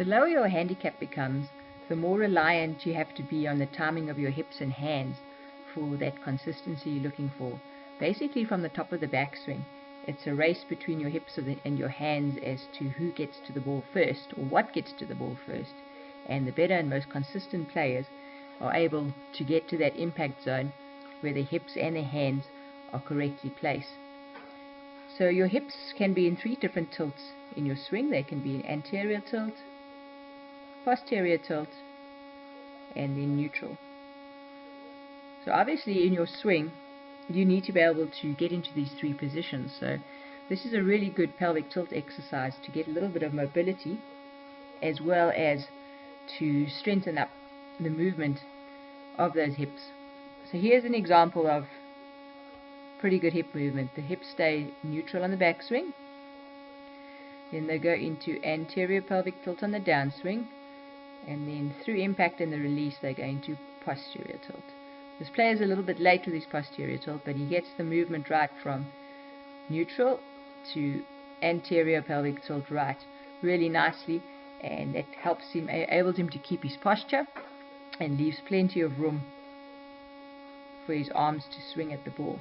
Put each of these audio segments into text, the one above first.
The lower your handicap becomes, the more reliant you have to be on the timing of your hips and hands for that consistency you're looking for. Basically, from the top of the backswing, it's a race between your hips and your hands as to who gets to the ball first, or what gets to the ball first. And the better and most consistent players are able to get to that impact zone where the hips and the hands are correctly placed. So your hips can be in 3 different tilts in your swing. They can be an anterior tilt, posterior tilt, and then neutral. So obviously in your swing you need to be able to get into these 3 positions. So this is a really good pelvic tilt exercise to get a little bit of mobility, as well as to strengthen up the movement of those hips. So here's an example of pretty good hip movement. The hips stay neutral on the backswing, then they go into anterior pelvic tilt on the downswing, and then through impact and the release they go into posterior tilt. This player is a little bit late with his posterior tilt, but he gets the movement right from neutral to anterior pelvic tilt right really nicely, and it helps him, enables him to keep his posture and leaves plenty of room for his arms to swing at the ball.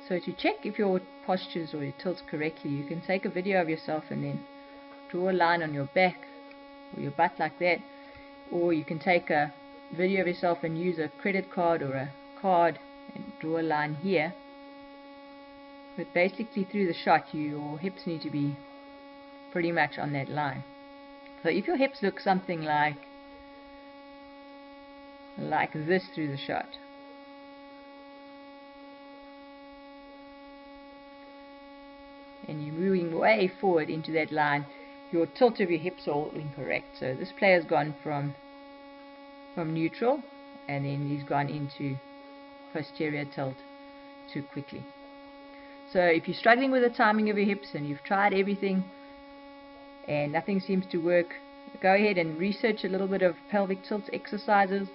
So to check if your postures or your tilts correctly, you can take a video of yourself and then draw a line on your back or your butt like that, or you can take a video of yourself and use a credit card or a card and draw a line here. But basically through the shot your hips need to be pretty much on that line. So if your hips look something like this through the shot, and you're moving way forward into that line, your tilt of your hips are all incorrect. So this player's gone from neutral, and then he's gone into posterior tilt too quickly. So if you're struggling with the timing of your hips and you've tried everything and nothing seems to work, go ahead and research a little bit of pelvic tilt exercises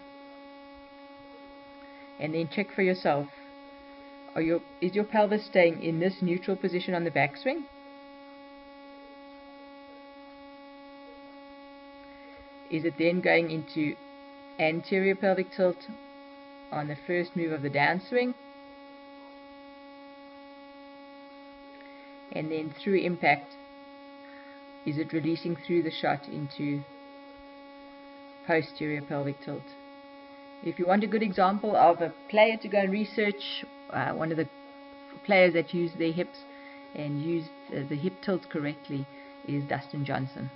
and then check for yourself. Is your pelvis staying in this neutral position on the backswing? Is it then going into anterior pelvic tilt on the first move of the downswing? And then through impact, is it releasing through the shot into posterior pelvic tilt? If you want a good example of a player to go and research, one of the players that use their hips and use the hip tilt correctly is Dustin Johnson.